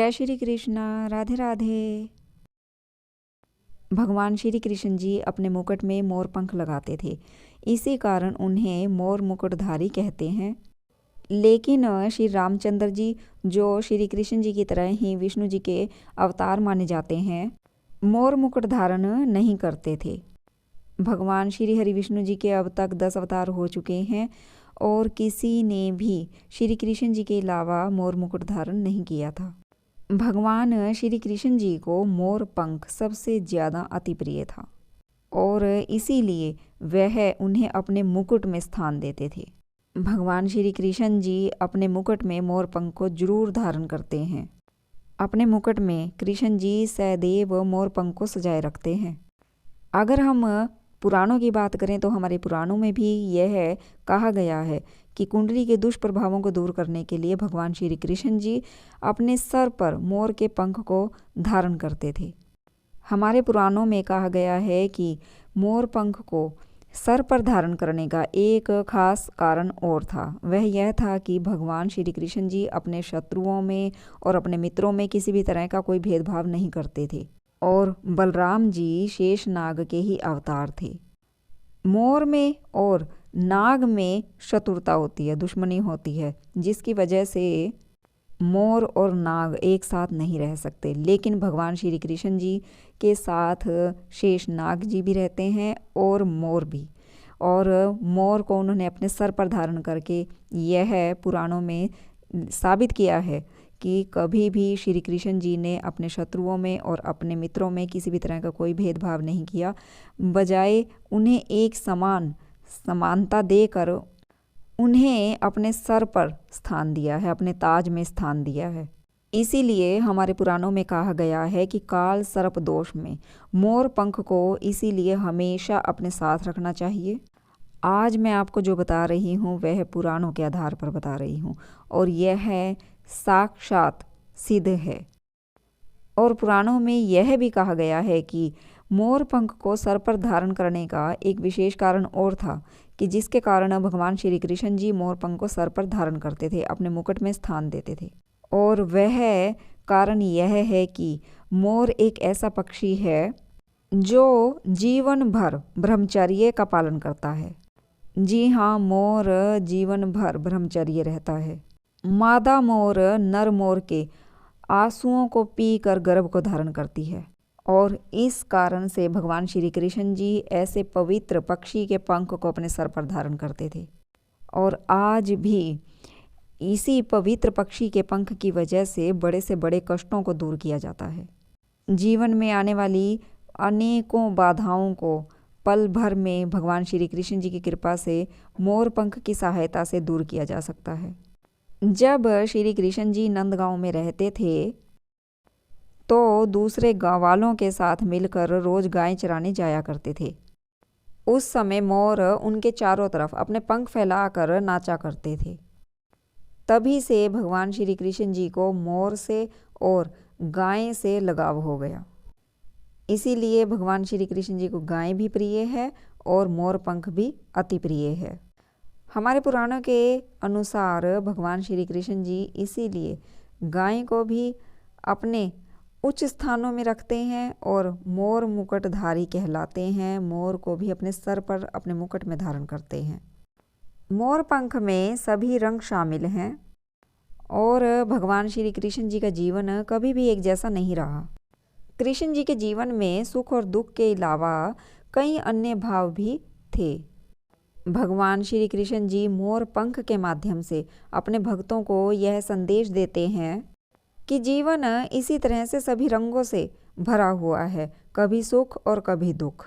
जय श्री कृष्णा। राधे राधे। भगवान श्री कृष्ण जी अपने मुकुट में मोर पंख लगाते थे, इसी कारण उन्हें मोर मुकुटधारी कहते हैं। लेकिन श्री रामचंद्र जी, जो श्री कृष्ण जी की तरह ही विष्णु जी के अवतार माने जाते हैं, मोर मुकुट धारण नहीं करते थे। भगवान श्री हरि विष्णु जी के अब तक 10 अवतार हो चुके हैं और किसी ने भी श्री कृष्ण जी के अलावा मोर मुकुट धारण नहीं किया था। भगवान श्री कृष्ण जी को मोर पंख सबसे ज़्यादा अति प्रिय था और इसीलिए वह उन्हें अपने मुकुट में स्थान देते थे। भगवान श्री कृष्ण जी अपने मुकुट में मोर पंख को जरूर धारण करते हैं। अपने मुकुट में कृष्ण जी सदैव मोर पंख को सजाए रखते हैं। अगर हम पुराणों की बात करें तो हमारे पुराणों में भी यह कहा गया है कि कुंडली के दुष्प्रभावों को दूर करने के लिए भगवान श्री कृष्ण जी अपने सर पर मोर के पंख को धारण करते थे। हमारे पुराणों में कहा गया है कि मोर पंख को सर पर धारण करने का एक खास कारण और था। वह यह था कि भगवान श्री कृष्ण जी अपने शत्रुओं में और अपने मित्रों में किसी भी तरह का कोई भेदभाव नहीं करते थे और बलराम जी शेष नाग के ही अवतार थे। मोर में और नाग में शत्रुता होती है, दुश्मनी होती है, जिसकी वजह से मोर और नाग एक साथ नहीं रह सकते। लेकिन भगवान श्री कृष्ण जी के साथ शेष नाग जी भी रहते हैं और मोर भी। और मोर को उन्होंने अपने सर पर धारण करके यह पुराणों में साबित किया है कि कभी भी श्री कृष्ण जी ने अपने शत्रुओं में और अपने मित्रों में किसी भी तरह का कोई भेदभाव नहीं किया, बजाय उन्हें एक समानता देकर उन्हें अपने सर पर स्थान दिया है, अपने ताज में स्थान दिया है। इसीलिए हमारे पुराणों में कहा गया है कि काल सर्प दोष में मोर पंख को इसीलिए हमेशा अपने साथ रखना चाहिए। आज मैं आपको जो बता रही हूँ वह पुराणों के आधार पर बता रही हूँ और यह साक्षात सिद्ध है। और पुराणों में यह भी कहा गया है कि मोर पंख को सर पर धारण करने का एक विशेष कारण और था कि जिसके कारण भगवान श्री कृष्ण जी मोर पंख को सर पर धारण करते थे, अपने मुकुट में स्थान देते थे। और वह कारण यह है कि मोर एक ऐसा पक्षी है जो जीवन भर ब्रह्मचर्य का पालन करता है। जी हाँ, मोर जीवन भर ब्रह्मचर्य रहता है। मादा मोर नर मोर के आंसुओं को पीकर गर्भ को धारण करती है और इस कारण से भगवान श्री कृष्ण जी ऐसे पवित्र पक्षी के पंख को अपने सर पर धारण करते थे। और आज भी इसी पवित्र पक्षी के पंख की वजह से बड़े से बड़े कष्टों को दूर किया जाता है। जीवन में आने वाली अनेकों बाधाओं को पल भर में भगवान श्री कृष्ण जी की कृपा से मोर पंख की सहायता से दूर किया जा सकता है। जब श्री कृष्ण जी नंदगांव में रहते थे तो दूसरे गाँव वालों के साथ मिलकर रोज गाय चराने जाया करते थे। उस समय मोर उनके चारों तरफ अपने पंख फैलाकर नाचा करते थे। तभी से भगवान श्री कृष्ण जी को मोर से और गाय से लगाव हो गया। इसीलिए भगवान श्री कृष्ण जी को गाय भी प्रिय है और मोर पंख भी अति प्रिय है। हमारे पुराणों के अनुसार भगवान श्री कृष्ण जी इसीलिए गाय को भी अपने उच्च स्थानों में रखते हैं और मोर मुकुटधारी कहलाते हैं। मोर को भी अपने सर पर अपने मुकुट में धारण करते हैं। मोर पंख में सभी रंग शामिल हैं और भगवान श्री कृष्ण जी का जीवन कभी भी एक जैसा नहीं रहा। कृष्ण जी के जीवन में सुख और दुख के अलावा कई अन्य भाव भी थे। भगवान श्री कृष्ण जी मोर पंख के माध्यम से अपने भक्तों को यह संदेश देते हैं कि जीवन इसी तरह से सभी रंगों से भरा हुआ है, कभी सुख और कभी दुख।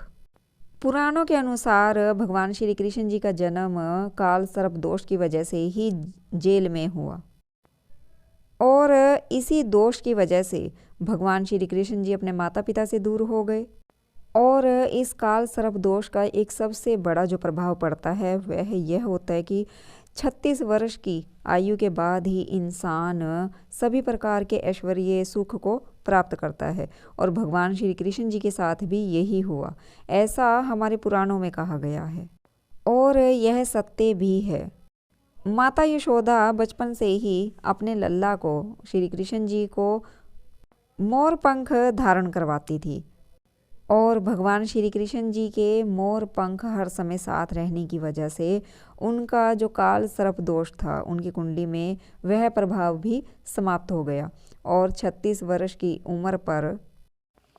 पुराणों के अनुसार भगवान श्री कृष्ण जी का जन्म काल सर्प दोष की वजह से ही जेल में हुआ और इसी दोष की वजह से भगवान श्री कृष्ण जी अपने माता पिता से दूर हो गए। और इस काल सर्प दोष का एक सबसे बड़ा जो प्रभाव पड़ता है वह यह होता है कि 36 वर्ष की आयु के बाद ही इंसान सभी प्रकार के ऐश्वर्य सुख को प्राप्त करता है और भगवान श्री कृष्ण जी के साथ भी यही हुआ, ऐसा हमारे पुराणों में कहा गया है और यह सत्य भी है। माता यशोदा बचपन से ही अपने लल्ला को श्री कृष्ण जी को मोर पंख धारण करवाती थी। और भगवान श्री कृष्ण जी के मोर पंख हर समय साथ रहने की वजह से उनका जो काल सर्प दोष था उनकी कुंडली में, वह प्रभाव भी समाप्त हो गया। और 36 वर्ष की उम्र पर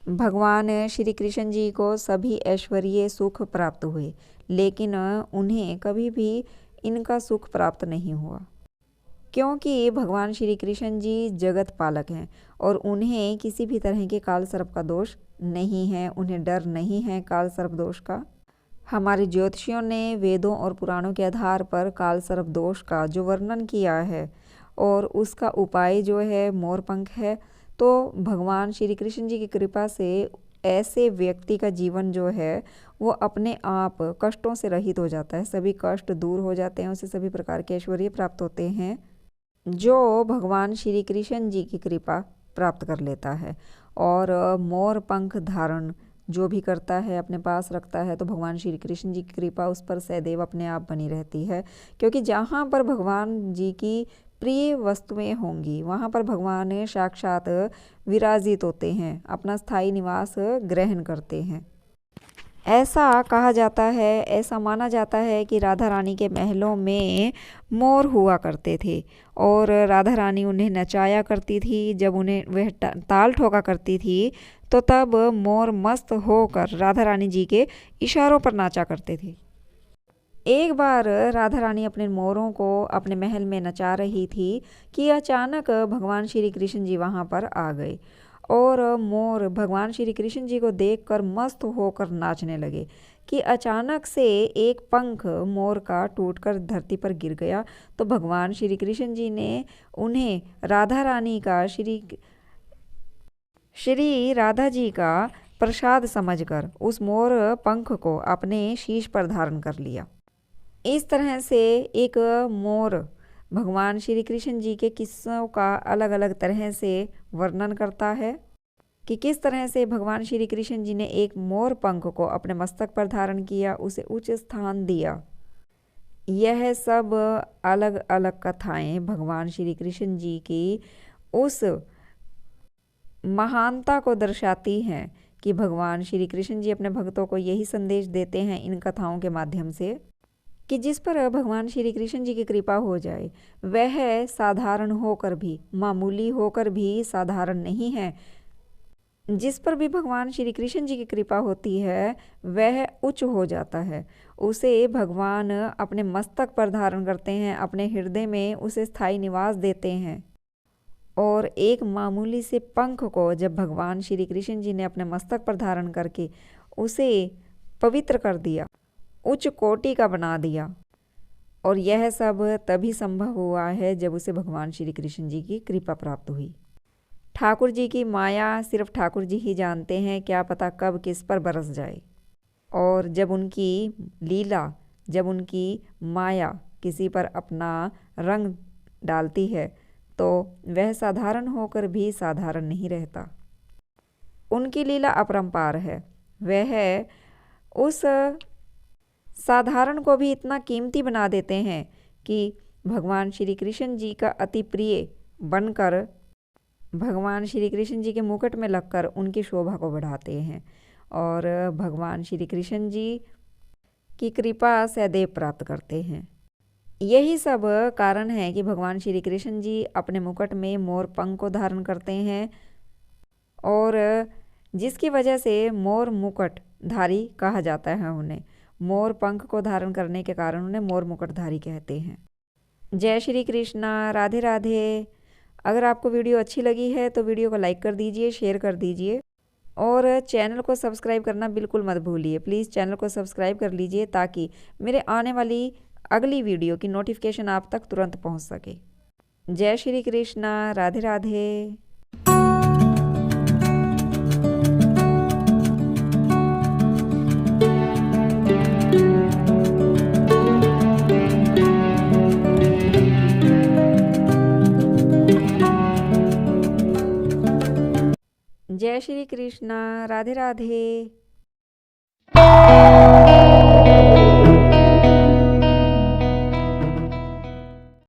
भगवान श्री कृष्ण जी को सभी ऐश्वर्य सुख प्राप्त हुए, लेकिन उन्हें कभी भी इनका सुख प्राप्त नहीं हुआ, क्योंकि भगवान श्री कृष्ण जी जगत पालक हैं और उन्हें किसी भी तरह के काल सर्प का दोष नहीं है, उन्हें डर नहीं है काल सर्प दोष का। हमारे ज्योतिषियों ने वेदों और पुराणों के आधार पर काल सर्प दोष का जो वर्णन किया है और उसका उपाय जो है मोर पंख है। तो भगवान श्री कृष्ण जी की कृपा से ऐसे व्यक्ति का जीवन जो है वो अपने आप कष्टों से रहित हो जाता है, सभी कष्ट दूर हो जाते हैं, उसे सभी प्रकार के ऐश्वर्य प्राप्त होते हैं जो भगवान श्री कृष्ण जी की कृपा प्राप्त कर लेता है। और मोर पंख धारण जो भी करता है, अपने पास रखता है, तो भगवान श्री कृष्ण जी की कृपा उस पर सदैव अपने आप बनी रहती है, क्योंकि जहाँ पर भगवान जी की प्रिय वस्तुएं होंगी वहाँ पर भगवान साक्षात विराजित होते हैं, अपना स्थायी निवास ग्रहण करते हैं। ऐसा कहा जाता है, ऐसा माना जाता है कि राधा रानी के महलों में मोर हुआ करते थे और राधा रानी उन्हें नचाया करती थी। जब उन्हें वह ताल ठोका करती थी तो तब मोर मस्त होकर राधा रानी जी के इशारों पर नाचा करते थे। एक बार राधा रानी अपने मोरों को अपने महल में नचा रही थी कि अचानक भगवान श्री कृष्ण जी वहाँ पर आ गए और मोर भगवान श्री कृष्ण जी को देखकर मस्त होकर नाचने लगे कि अचानक से एक पंख मोर का टूटकर धरती पर गिर गया। तो भगवान श्री कृष्ण जी ने उन्हें राधा रानी का श्री राधा जी का प्रसाद समझकर उस मोर पंख को अपने शीश पर धारण कर लिया। इस तरह से एक मोर भगवान श्री कृष्ण जी के किस्सों का अलग अलग तरह से वर्णन करता है कि किस तरह से भगवान श्री कृष्ण जी ने एक मोर पंख को अपने मस्तक पर धारण किया, उसे उच्च स्थान दिया। यह सब अलग अलग कथाएं भगवान श्री कृष्ण जी की उस महानता को दर्शाती हैं कि भगवान श्री कृष्ण जी अपने भक्तों को यही संदेश देते हैं इन कथाओं के माध्यम से कि जिस पर भगवान श्री कृष्ण जी की कृपा हो जाए वह साधारण होकर भी, मामूली होकर भी साधारण नहीं है। जिस पर भी भगवान श्री कृष्ण जी की कृपा होती है वह उच्च हो जाता है, उसे भगवान अपने मस्तक पर धारण करते हैं, अपने हृदय में उसे स्थायी निवास देते हैं। और एक मामूली से पंख को जब भगवान श्री कृष्ण जी ने अपने मस्तक पर धारण करके उसे पवित्र कर दिया, उच्च कोटि का बना दिया, और यह सब तभी संभव हुआ है जब उसे भगवान श्री कृष्ण जी की कृपा प्राप्त हुई। ठाकुर जी की माया सिर्फ ठाकुर जी ही जानते हैं, क्या पता कब किस पर बरस जाए। और जब उनकी लीला, जब उनकी माया किसी पर अपना रंग डालती है तो वह साधारण होकर भी साधारण नहीं रहता। उनकी लीला अपरंपार है, वह उस साधारण को भी इतना कीमती बना देते हैं कि भगवान श्री कृष्ण जी का अति प्रिय बनकर भगवान श्री कृष्ण जी के मुकुट में लगकर उनकी शोभा को बढ़ाते हैं और भगवान श्री कृष्ण जी की कृपा सदैव प्राप्त करते हैं। यही सब कारण है कि भगवान श्री कृष्ण जी अपने मुकुट में मोर पंख को धारण करते हैं और जिसकी वजह से मोर मुकुटधारी कहा जाता है। उन्हें मोर पंख को धारण करने के कारण उन्हें मोर मुकुटधारी कहते हैं। जय श्री कृष्णा, राधे राधे। अगर आपको वीडियो अच्छी लगी है तो वीडियो को लाइक कर दीजिए, शेयर कर दीजिए और चैनल को सब्सक्राइब करना बिल्कुल मत भूलिए। प्लीज़ चैनल को सब्सक्राइब कर लीजिए ताकि मेरे आने वाली अगली वीडियो की नोटिफिकेशन आप तक तुरंत पहुंच सके। जय श्री कृष्णा, राधे राधे। जय श्री कृष्णा, राधे राधे।